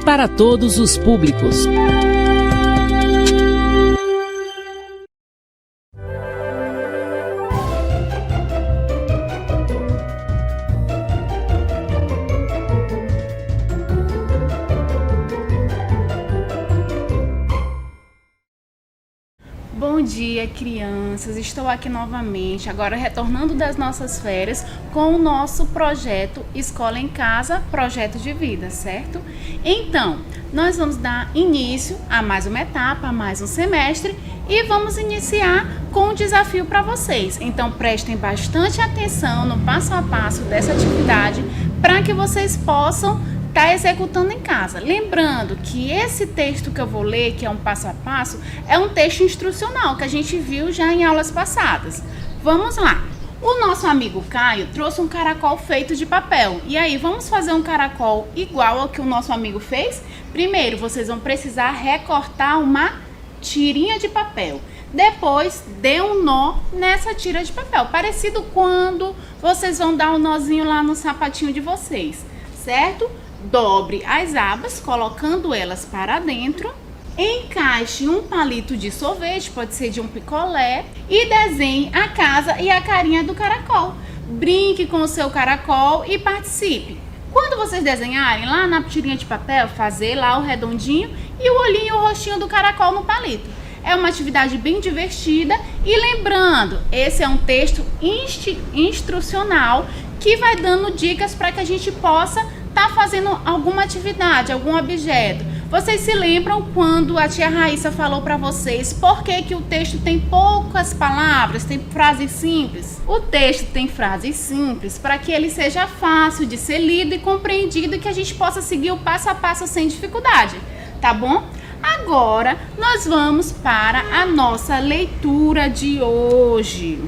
para todos os públicos. Bom dia, crianças! Estou aqui novamente, agora retornando das nossas férias com o nosso projeto Escola em Casa, Projeto de Vida, certo? Então, nós vamos dar início a mais uma etapa, a mais um semestre e vamos iniciar com um desafio para vocês. Então, prestem bastante atenção no passo a passo dessa atividade para que vocês possam está executando em casa. Lembrando que esse texto que eu vou ler, que é um passo a passo, é um texto instrucional que a gente viu já em aulas passadas. Vamos lá. O nosso amigo Caio trouxe um caracol feito de papel. E aí, vamos fazer um caracol igual ao que o nosso amigo fez? Primeiro, vocês vão precisar recortar uma tirinha de papel. Depois, dê um nó nessa tira de papel, parecido quando vocês vão dar um nozinho lá no sapatinho de vocês, certo? Dobre as abas, colocando elas para dentro. Encaixe um palito de sorvete, pode ser de um picolé, e desenhe a casa e a carinha do caracol. Brinque com o seu caracol e participe. Quando vocês desenharem lá na tirinha de papel, fazer lá o redondinho e o olhinho e o rostinho do caracol no palito. É uma atividade bem divertida e lembrando, esse é um texto instrucional que vai dando dicas para que a gente possa tá fazendo alguma atividade, algum objeto. Vocês se lembram quando a tia Raíssa falou para vocês por que o texto tem poucas palavras, tem frases simples? O texto tem frases simples para que ele seja fácil de ser lido e compreendido e que a gente possa seguir o passo a passo sem dificuldade, tá bom? Agora nós vamos para a nossa leitura de hoje.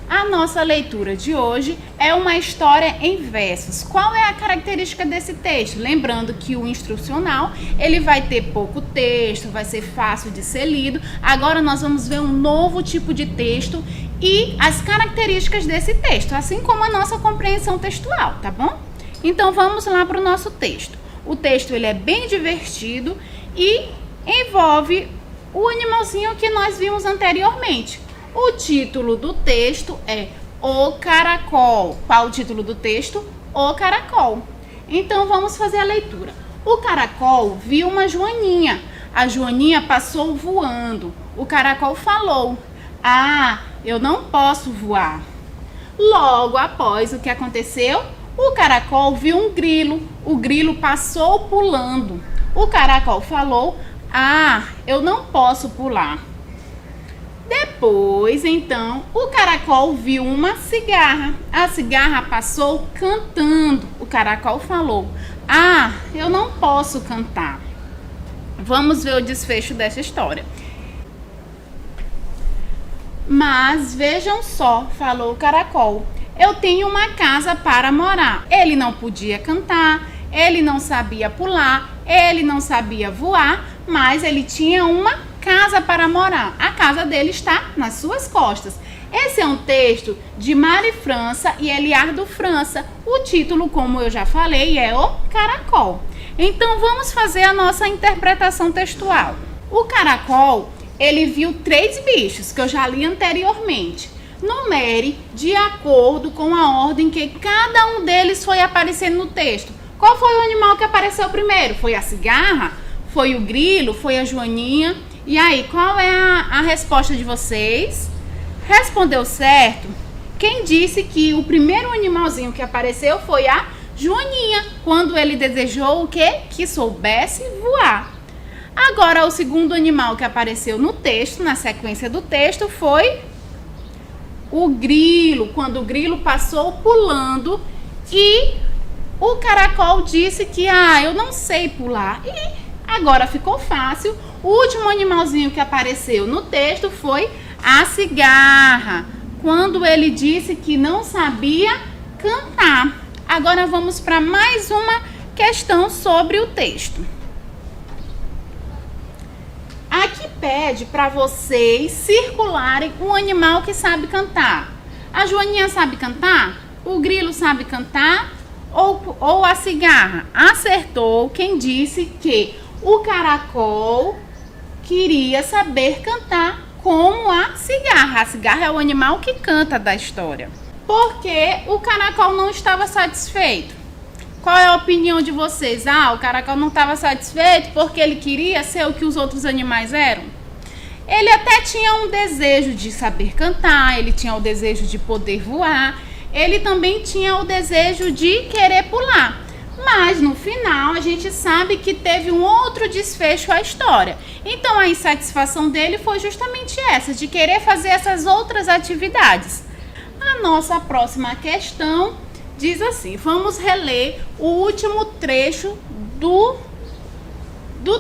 A nossa leitura de hoje é uma história em versos. Qual é a característica desse texto? Lembrando que o instrucional, ele vai ter pouco texto, vai ser fácil de ser lido. Agora nós vamos ver um novo tipo de texto e as características desse texto, assim como a nossa compreensão textual, tá bom? Então vamos lá para o nosso texto. O texto ele é bem divertido e envolve o animalzinho que nós vimos anteriormente. O título do texto é O Caracol. Qual o título do texto? O Caracol. Então vamos fazer a leitura. O caracol viu uma joaninha. A joaninha passou voando. O caracol falou: "Ah, eu não posso voar." Logo após o que aconteceu, o caracol viu um grilo. O grilo passou pulando. O caracol falou: "Ah, eu não posso pular." Depois, então, o caracol viu uma cigarra. A cigarra passou cantando. O caracol falou: "Ah, eu não posso cantar." Vamos ver o desfecho dessa história. "Mas vejam só", falou o caracol, "eu tenho uma casa para morar." Ele não podia cantar, ele não sabia pular, ele não sabia voar, mas ele tinha uma casa para morar. A casa dele está nas suas costas. Esse é um texto de Mari França e Eliardo França. O título, como eu já falei, é O Caracol. Então vamos fazer a nossa interpretação textual. O caracol, ele viu 3 bichos que eu já li anteriormente. Numere de acordo com a ordem que cada um deles foi aparecendo no texto. Qual foi o animal que apareceu primeiro? Foi a cigarra? Foi o grilo? Foi a joaninha? E aí, qual é a resposta de vocês? Respondeu certo quem disse que o primeiro animalzinho que apareceu foi a joaninha, quando ele desejou o quê? Que soubesse voar. Agora, o segundo animal que apareceu no texto, na sequência do texto, foi o grilo, quando o grilo passou pulando e o caracol disse que, eu não sei pular. E agora ficou fácil. O último animalzinho que apareceu no texto foi a cigarra, quando ele disse que não sabia cantar. Agora vamos para mais uma questão sobre o texto. Aqui pede para vocês circularem um animal que sabe cantar. A joaninha sabe cantar? O grilo sabe cantar? ou a cigarra? Acertou quem disse que o caracol queria saber cantar como a cigarra. A cigarra é o animal que canta da história. Porque o caracol não estava satisfeito. Qual é a opinião de vocês? O caracol não estava satisfeito porque ele queria ser o que os outros animais eram? Ele até tinha um desejo de saber cantar, ele tinha o desejo de poder voar, ele também tinha o desejo de querer pular. Mas no final a gente sabe que teve um outro desfecho à história. Então a insatisfação dele foi justamente essa, de querer fazer essas outras atividades. A nossa próxima questão diz assim, vamos reler o último trecho do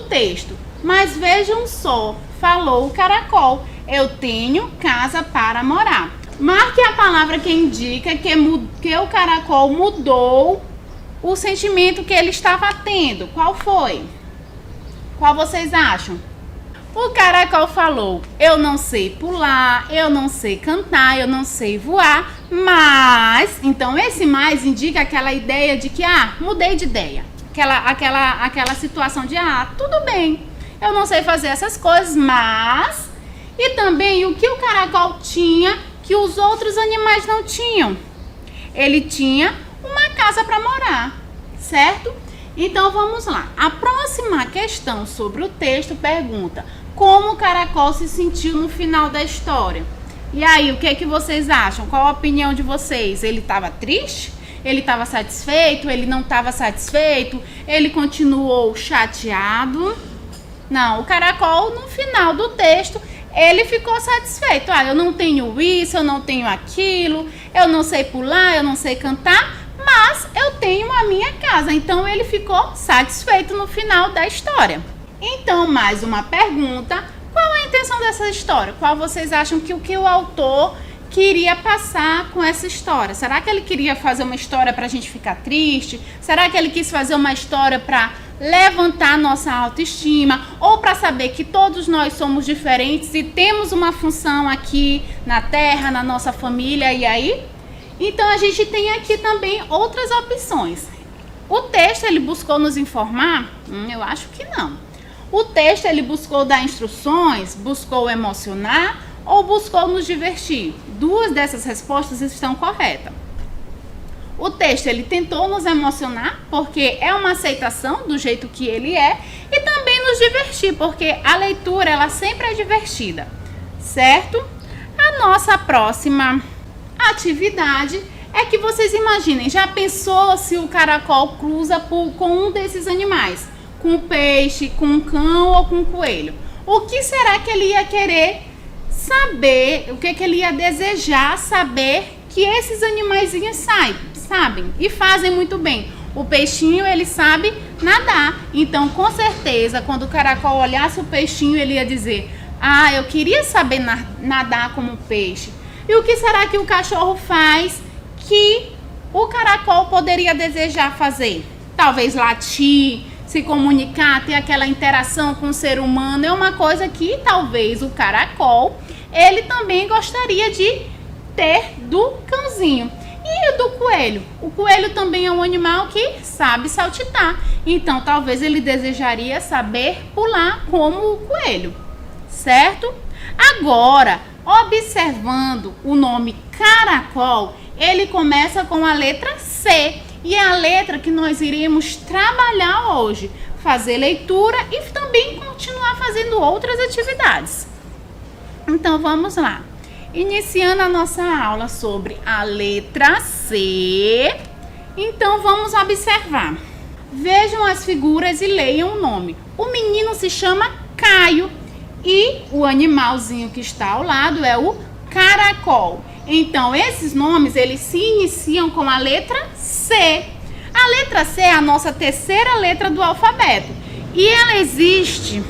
texto. Mas vejam só, falou o caracol, eu tenho casa para morar. Marque a palavra que indica que o caracol mudou o sentimento que ele estava tendo. Qual foi? Qual vocês acham? O caracol falou, eu não sei pular, eu não sei cantar, eu não sei voar, mas... Então esse mais indica aquela ideia de que, mudei de ideia. Aquela situação de, tudo bem, eu não sei fazer essas coisas, mas... E também o que o caracol tinha que os outros animais não tinham. Ele tinha uma casa para morar, certo? Então vamos lá. A próxima questão sobre o texto pergunta como o caracol se sentiu no final da história. E aí, o que é que vocês acham? Qual a opinião de vocês? Ele estava triste? Ele estava satisfeito? Ele não estava satisfeito? Ele continuou chateado? Não, o caracol no final do texto ele ficou satisfeito. Eu não tenho isso, eu não tenho aquilo, eu não sei pular, eu não sei cantar, mas eu tenho a minha casa. Então ele ficou satisfeito no final da história. Então, mais uma pergunta. Qual é a intenção dessa história? Qual vocês acham que o autor queria passar com essa história? Será que ele queria fazer uma história para a gente ficar triste? Será que ele quis fazer uma história para levantar nossa autoestima? Ou para saber que todos nós somos diferentes e temos uma função aqui na Terra, na nossa família, e aí? Então a gente tem aqui também outras opções. O texto ele buscou nos informar? Eu acho que não. O texto ele buscou dar instruções, buscou emocionar ou buscou nos divertir? Duas dessas respostas estão corretas. O texto ele tentou nos emocionar porque é uma aceitação do jeito que ele é e também nos divertir porque a leitura ela sempre é divertida, certo? A nossa próxima atividade é que vocês imaginem, já pensou se o caracol cruza com um desses animais? Com o peixe, com um cão ou com um coelho? O que será que ele ia querer saber, o que ele ia desejar saber que esses animaizinhos sabem e fazem muito bem? O peixinho, ele sabe nadar, então com certeza quando o caracol olhasse o peixinho, ele ia dizer, eu queria saber nadar como um peixe. E o que será que o cachorro faz que o caracol poderia desejar fazer? Talvez latir, se comunicar, ter aquela interação com o ser humano, é uma coisa que talvez o caracol, ele também gostaria de ter do cãozinho. E do coelho? O coelho também é um animal que sabe saltitar, então talvez ele desejaria saber pular como o coelho, certo? Agora, observando o nome caracol, ele começa com a letra C. E é a letra que nós iremos trabalhar hoje, fazer leitura e também continuar fazendo outras atividades. Então vamos lá. Iniciando a nossa aula sobre a letra C. Então vamos observar. Vejam as figuras e leiam o nome. O menino se chama Caio e o animalzinho que está ao lado é o caracol. Então, esses nomes, eles se iniciam com a letra C. A letra C é a nossa terceira letra do alfabeto. E ela existe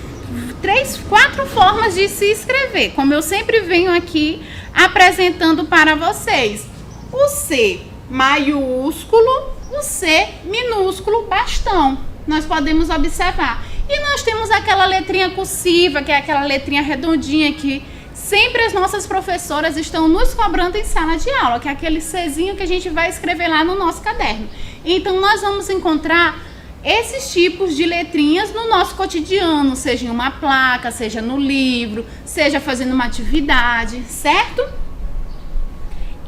4 formas de se escrever, como eu sempre venho aqui apresentando para vocês. O C maiúsculo, o C minúsculo, bastão. Nós podemos observar. E nós temos aquela letrinha cursiva, que é aquela letrinha redondinha que sempre as nossas professoras estão nos cobrando em sala de aula, que é aquele Czinho que a gente vai escrever lá no nosso caderno. Então, nós vamos encontrar esses tipos de letrinhas no nosso cotidiano, seja em uma placa, seja no livro, seja fazendo uma atividade, certo?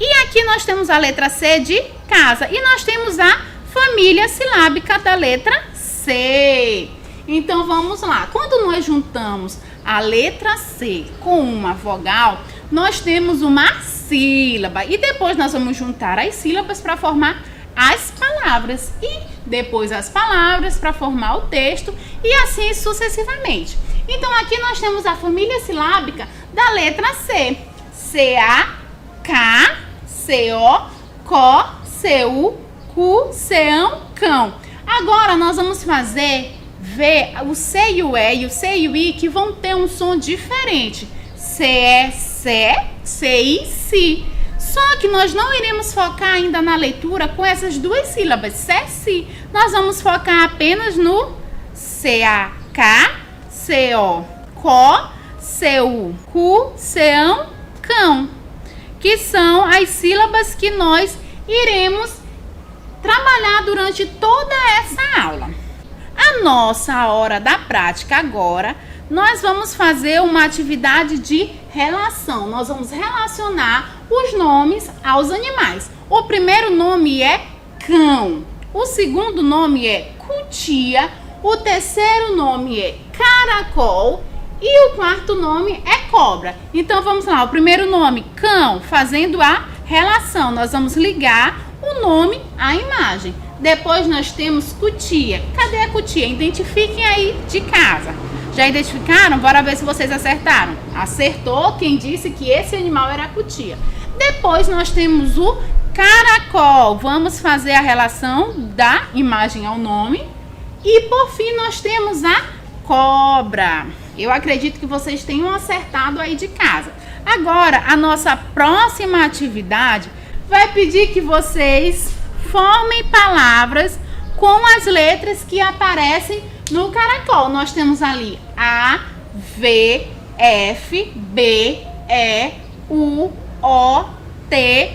E aqui nós temos a letra C de casa e nós temos a família silábica da letra C. Então vamos lá. Quando nós juntamos a letra C com uma vogal, nós temos uma sílaba e depois nós vamos juntar as sílabas para formar as palavras e depois as palavras para formar o texto e assim sucessivamente. Então aqui nós temos a família silábica da letra C. C-A, K, C-O, CO, C-U, Cu, Ceão, Cão. Agora nós vamos fazer o C e o E e o C e o I que vão ter um som diferente. C-E, C, C-I, Si. Só que nós não iremos focar ainda na leitura com essas duas sílabas, C, Si. Nós vamos focar apenas no C-A-K, C-O, CO, C-U, Cu, Ceão, Cão, que são as sílabas que nós iremos trabalhar durante toda essa aula. A nossa hora da prática agora, nós vamos fazer uma atividade de relação. Nós vamos relacionar os nomes aos animais. O primeiro nome é cão, o segundo nome é cutia, o terceiro nome é caracol e o quarto nome é cobra. Então vamos lá, o primeiro nome, cão, fazendo a relação. Nós vamos ligar o nome à imagem. Depois nós temos cutia. Cadê a cutia? Identifiquem aí de casa. Já identificaram? Bora ver se vocês acertaram. Acertou quem disse que esse animal era a cutia. Depois nós temos o caracol. Vamos fazer a relação da imagem ao nome. E por fim nós temos a cobra. Eu acredito que vocês tenham acertado aí de casa. Agora, a nossa próxima atividade vai pedir que vocês formem palavras com as letras que aparecem no caracol. Nós temos ali A, V, F, B, E, U, O, T,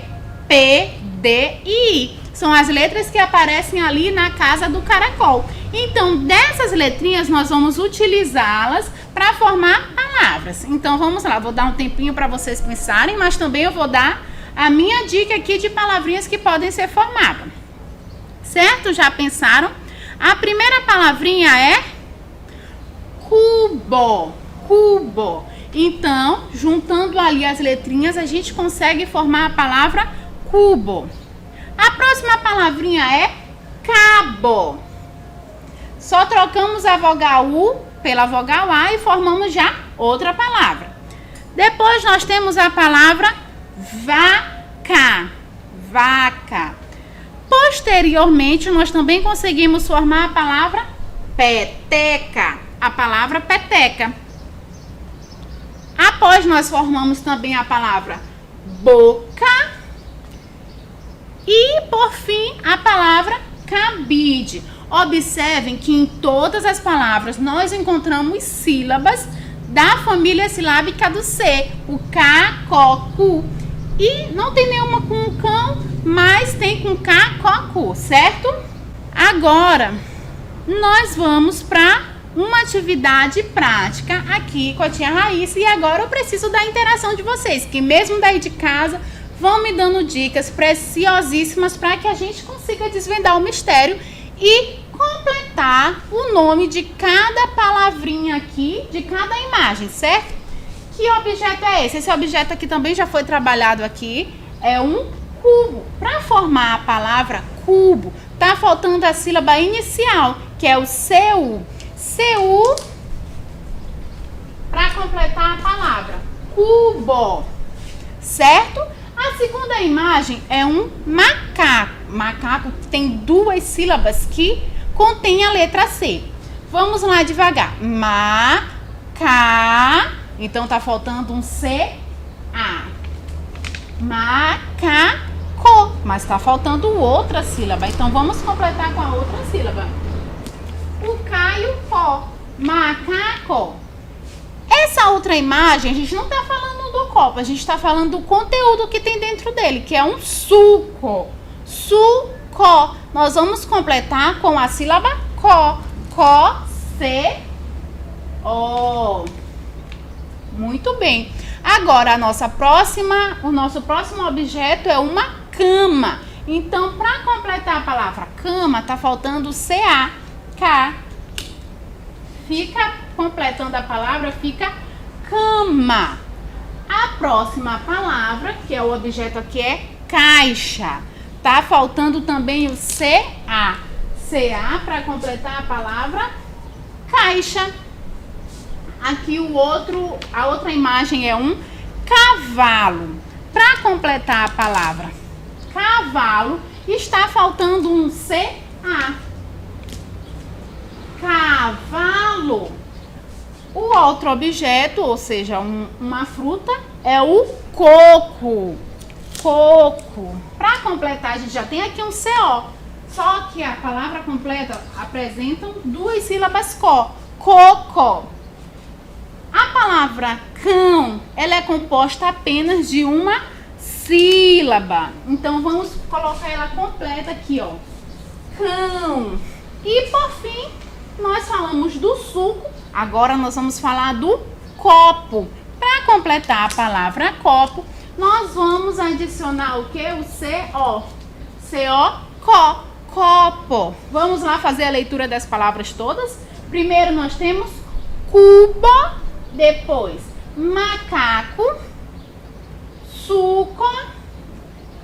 P, D e I. São as letras que aparecem ali na casa do caracol. Então, dessas letrinhas, nós vamos utilizá-las para formar palavras. Então, vamos lá. Vou dar um tempinho para vocês pensarem, mas também eu vou dar a minha dica aqui de palavrinhas que podem ser formadas. Certo? Já pensaram? A primeira palavrinha é cubo. Cubo. Então, juntando ali as letrinhas, a gente consegue formar a palavra cubo. A próxima palavrinha é cabo. Só trocamos a vogal U pela vogal A e formamos já outra palavra. Depois nós temos a palavra vaca. Vaca. Posteriormente, nós também conseguimos formar a palavra peteca. A palavra peteca. Após nós formamos também a palavra boca. E, por fim, a palavra cabide. Observem que em todas as palavras nós encontramos sílabas da família silábica do C. O K, CO, CU. E não tem nenhuma com cão, mas tem com K, CO, CU, certo? Agora, nós vamos para uma atividade prática aqui com a tia Raíssa. E agora eu preciso da interação de vocês, que mesmo daí de casa vão me dando dicas preciosíssimas para que a gente consiga desvendar o mistério e completar o nome de cada palavrinha aqui, de cada imagem, certo? Que objeto é esse? Esse objeto aqui também já foi trabalhado aqui, é um cubo. Para formar a palavra cubo, tá faltando a sílaba inicial, que é o CU. CU, para completar a palavra cubo, certo? A segunda imagem é um macaco. Macaco que tem duas sílabas que contém a letra C. Vamos lá devagar. Maca. Então tá faltando um C-A. Macaco. Mas tá faltando outra sílaba. Então vamos completar com a outra sílaba. O K e o Có. Macaco. Essa outra imagem, a gente não tá falando do copo, a gente tá falando do conteúdo que tem dentro dele, que é um suco. Suco. có. Nós vamos completar com a sílaba có. Có, se, ó. Muito bem. Agora, o nosso próximo objeto é uma cama. Então, para completar a palavra cama, tá faltando CA. K. Fica completando a palavra, fica cama. A próxima palavra, que é o objeto aqui, é caixa. Tá faltando também o CA. CA para completar a palavra caixa. Aqui a outra imagem é um cavalo. Para completar a palavra cavalo, está faltando um CA. Cavalo. O outro objeto, ou seja, uma fruta, é o coco. Coco. Para completar, a gente já tem aqui um CO. Só que a palavra completa apresenta duas sílabas coco. A palavra cão, ela é composta apenas de uma sílaba. Então, vamos colocar ela completa aqui, ó. Cão. E, por fim, nós falamos do suco. Agora, nós vamos falar do copo. Para completar a palavra copo, nós vamos adicionar o que? O CO. CO, copo. Vamos lá fazer a leitura das palavras todas. Primeiro, nós temos cubo. Depois, macaco, suco,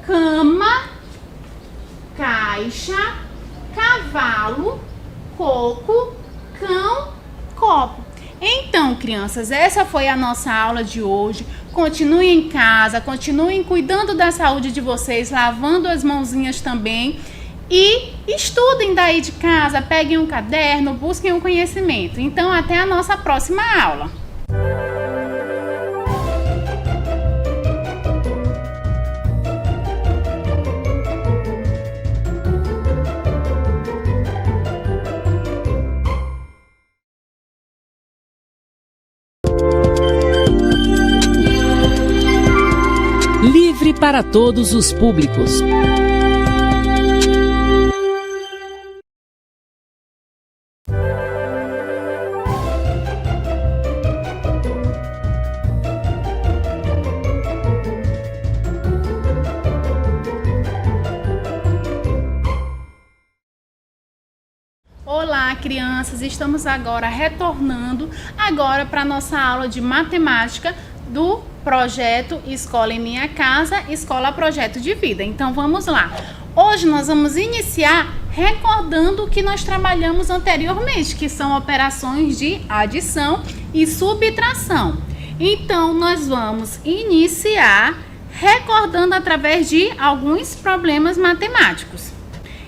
cama, caixa, cavalo, coco, cão, copo. Então, crianças, essa foi a nossa aula de hoje. Continuem em casa, continuem cuidando da saúde de vocês, lavando as mãozinhas também. E estudem daí de casa, peguem um caderno, busquem um conhecimento. Então, até a nossa próxima aula. Livre para todos os públicos. Olá, crianças! Estamos retornando para a nossa aula de matemática do projeto Escola em Minha Casa, Escola Projeto de Vida. Então, vamos lá. Hoje nós vamos iniciar recordando o que nós trabalhamos anteriormente, que são operações de adição e subtração. Então, nós vamos iniciar recordando através de alguns problemas matemáticos.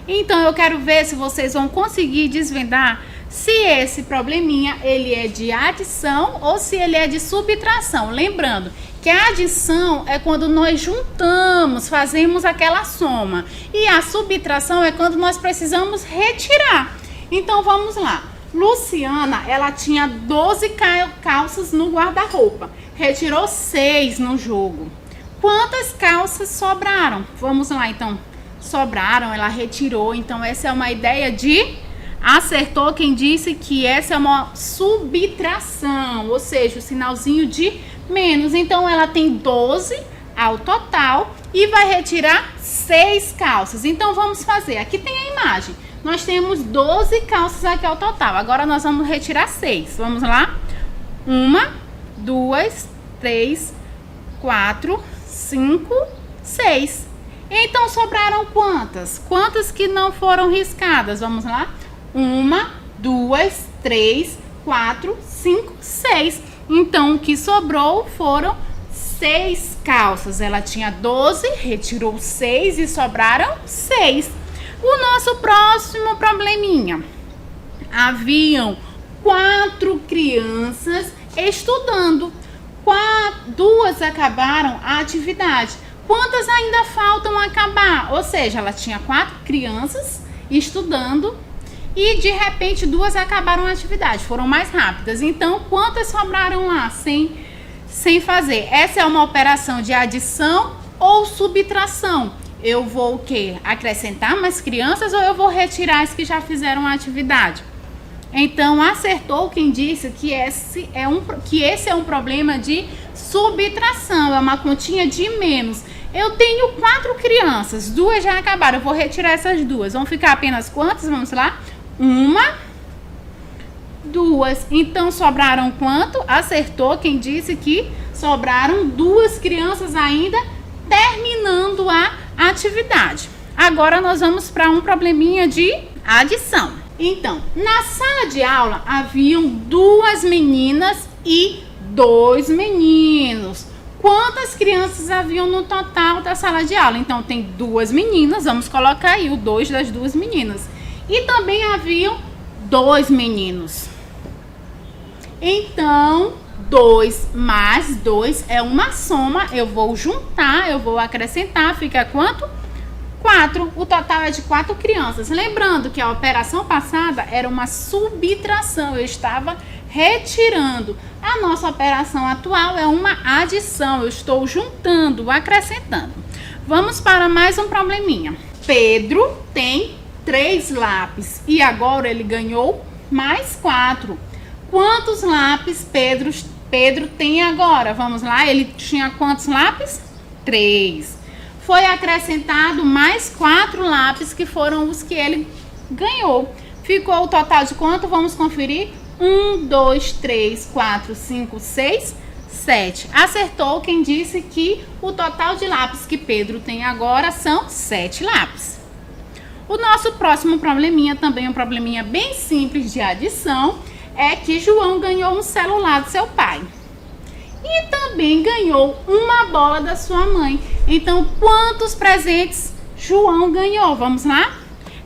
Então, eu quero ver se vocês vão conseguir desvendar se esse probleminha ele é de adição ou se ele é de subtração. Lembrando que a adição é quando nós juntamos, fazemos aquela soma. E a subtração é quando nós precisamos retirar. Então, vamos lá. Luciana, ela tinha 12 calças no guarda-roupa. Retirou 6 no jogo. Quantas calças sobraram? Vamos lá, então. Sobraram, ela retirou. Então, essa é uma ideia de... Acertou quem disse que essa é uma subtração, ou seja, o sinalzinho de menos. Então, ela tem 12 ao total e vai retirar 6 calças. Então, vamos fazer. Aqui tem a imagem. Nós temos 12 calças aqui ao total. Agora, nós vamos retirar 6. Vamos lá? 1, 2, 3, 4, 5, 6. Então, sobraram quantas? Quantas que não foram riscadas? Vamos lá? 1, 2, 3, 4, 5, 6. Então, o que sobrou foram 6 calças. Ela tinha 12, retirou 6 e sobraram 6. O nosso próximo probleminha. Haviam 4 crianças estudando. 2 acabaram a atividade. Quantas ainda faltam acabar? Ou seja, ela tinha 4 crianças estudando e de repente 2 acabaram a atividade, foram mais rápidas. Então, quantas sobraram lá sem fazer? Essa é uma operação de adição ou subtração. Eu vou o quê? Acrescentar mais crianças ou eu vou retirar as que já fizeram a atividade? Então, acertou quem disse que esse é um problema de subtração, é uma continha de menos. Eu tenho 4 crianças, 2 já acabaram, eu vou retirar essas 2. Vão ficar apenas quantas? Vamos lá? 1, 2. Então, sobraram quanto? Acertou quem disse que sobraram 2 crianças ainda, terminando a atividade. Agora, nós vamos para um probleminha de adição. Então, na sala de aula haviam 2 meninas e 2 meninos. Quantas crianças haviam no total da sala de aula? Então, tem 2 meninas, vamos colocar aí o 2 das 2 meninas. E também haviam 2 meninos. Então, 2 mais 2 é uma soma, eu vou juntar, eu vou acrescentar, fica quanto? 4, o total é de 4 crianças. Lembrando que a operação passada era uma subtração, eu estava retirando. A nossa operação atual é uma adição, eu estou juntando, acrescentando. Vamos para mais um probleminha. Pedro tem 3 lápis e agora ele ganhou mais 4. Quantos lápis Pedro tem agora? Vamos lá, ele tinha quantos lápis? 3. Foi acrescentado mais 4 lápis, que foram os que ele ganhou. Ficou o total de quanto? Vamos conferir. 1, 2, 3, 4, 5, 6, 7. Acertou quem disse que o total de lápis que Pedro tem agora são 7 lápis. O nosso próximo probleminha, também um probleminha bem simples de adição, é que João ganhou um celular do seu pai. E também ganhou uma bola da sua mãe. Então, quantos presentes João ganhou? Vamos lá?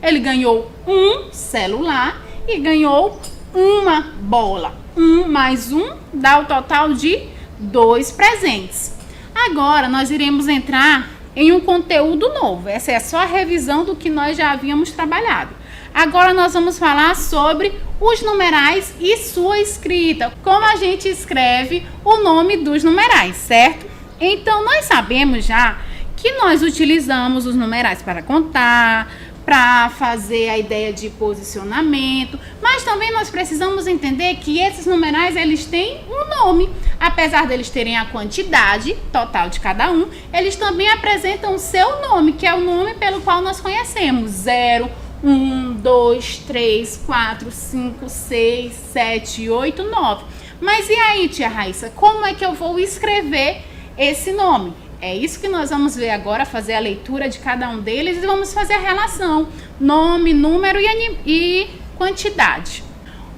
Ele ganhou um celular e ganhou uma bola. 1 mais 1 dá o total de 2 presentes. Agora, nós iremos entrar em um conteúdo novo. Essa é só a revisão do que nós já havíamos trabalhado. Agora nós vamos falar sobre os numerais e sua escrita. Como a gente escreve o nome dos numerais, certo? Então, nós sabemos já que nós utilizamos os numerais para contar, para fazer a ideia de posicionamento, mas também nós precisamos entender que esses numerais, eles têm um nome. Apesar deles terem a quantidade total de cada um, eles também apresentam o seu nome, que é o nome pelo qual nós conhecemos. 0, 1, 2, 3, 4, 5, 6, 7, 8, 9. Mas e aí, tia Raíssa, como é que eu vou escrever esse nome? É isso que nós vamos ver agora, fazer a leitura de cada um deles e vamos fazer a relação. Nome, número e quantidade.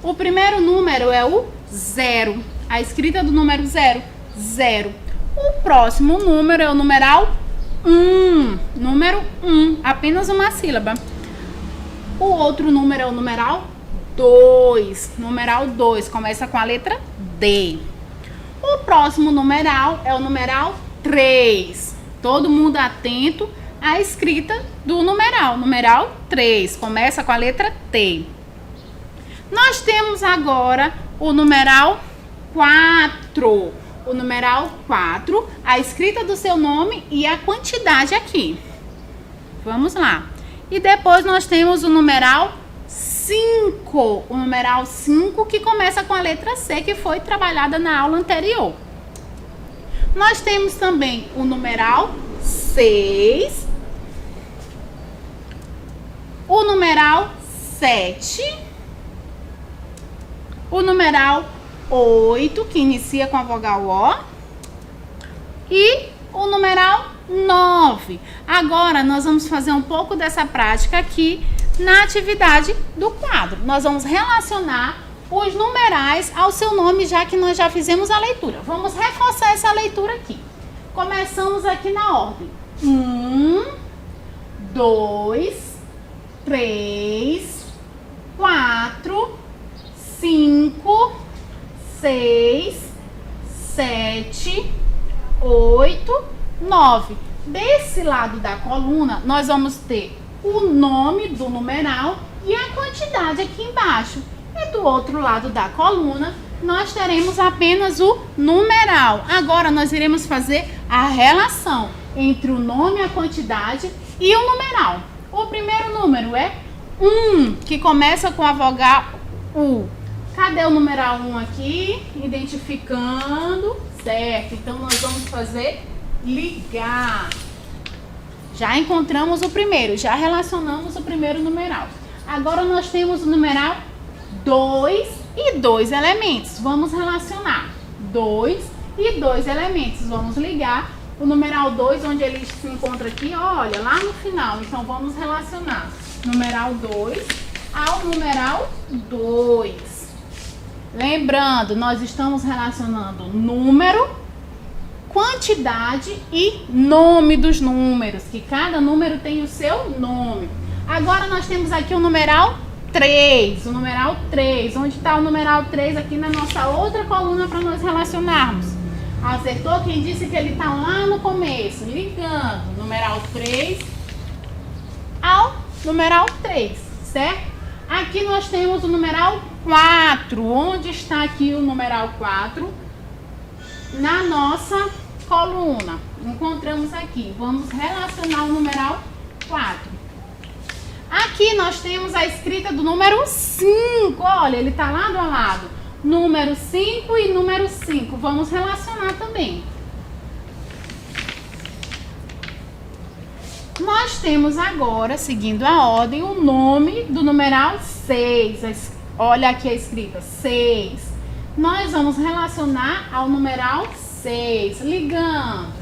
O primeiro número é o 0. A escrita do número 0, 0. O próximo número é o numeral 1. Número 1, apenas uma sílaba. O outro número é o numeral 2. Numeral 2, começa com a letra D. O próximo numeral é o numeral 3. Todo mundo atento à escrita do numeral. Numeral 3, começa com a letra T. Nós temos agora o numeral 4. O numeral 4, a escrita do seu nome e a quantidade aqui. Vamos lá. E depois nós temos o numeral 5. O numeral 5 que começa com a letra C, que foi trabalhada na aula anterior. Nós temos também o numeral 6. O numeral 7. O numeral 8, que inicia com a vogal O. E o numeral 9. Agora, nós vamos fazer um pouco dessa prática aqui na atividade do quadro. Nós vamos relacionar os numerais ao seu nome, já que nós já fizemos a leitura. Vamos reforçar essa leitura aqui. Começamos aqui na ordem. 1, 2, 3, 4, 5, 6, 7, 8, 9. Desse lado da coluna, nós vamos ter o nome do numeral e a quantidade aqui embaixo. E do outro lado da coluna, nós teremos apenas o numeral. Agora, nós iremos fazer a relação entre o nome, a quantidade E o numeral? O primeiro número é 1, que começa com a vogal U. Cadê o numeral 1 aqui? Identificando, certo? Então, nós vamos fazer ligar. Já encontramos o primeiro, já relacionamos o primeiro numeral. Agora, nós temos o numeral 2 e 2 elementos. Vamos relacionar 2 e 2 elementos. Vamos ligar o numeral 2, onde ele se encontra aqui, olha, lá no final. Então, vamos relacionar numeral 2 ao numeral 2. Lembrando, nós estamos relacionando número, quantidade e nome dos números, que cada número tem o seu nome. Agora nós temos aqui o numeral 3, o numeral 3. Onde está o numeral 3? Aqui na nossa outra coluna para nós relacionarmos. Acertou? Quem disse que ele está lá no começo? Ligando numeral 3 ao numeral 3, certo? Aqui nós temos o numeral 4. Onde está aqui o numeral 4? Na nossa coluna. Encontramos aqui. Vamos relacionar o numeral 4. Aqui nós temos a escrita do número 5. Olha, ele está lado a lado. Número 5 e número 5. Vamos relacionar também. Nós temos agora, seguindo a ordem, o nome do numeral 6. Olha aqui a escrita, 6. Nós vamos relacionar ao numeral 6, ligando.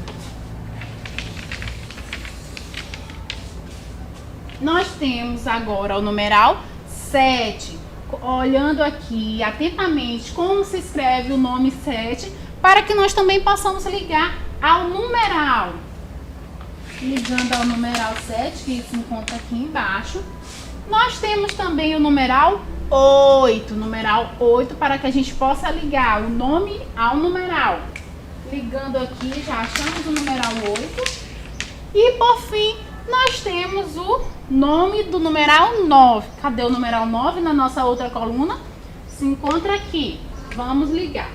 Nós temos agora o numeral 7. Olhando aqui atentamente como se escreve o nome 7, para que nós também possamos ligar ao numeral. Ligando ao numeral 7, que se encontra aqui embaixo. Nós temos também o numeral 8. Numeral 8, para que a gente possa ligar o nome ao numeral. Ligando aqui, já achamos o numeral 8. E por fim, nós temos o nome do numeral 9. Cadê o numeral 9 na nossa outra coluna? Se encontra aqui. Vamos ligar.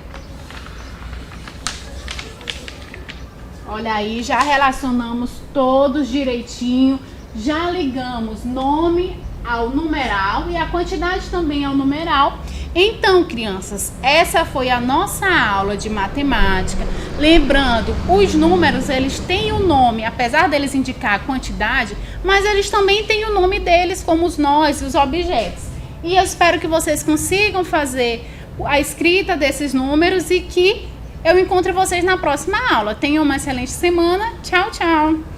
Olha aí, já relacionamos todos direitinho. Já ligamos nome ao numeral e a quantidade também ao numeral. Então, crianças, essa foi a nossa aula de matemática. Lembrando, os números, eles têm um nome, apesar deles indicar a quantidade, mas eles também têm o nome deles, como os nós e os objetos. E eu espero que vocês consigam fazer a escrita desses números e que eu encontre vocês na próxima aula. Tenham uma excelente semana. Tchau, tchau!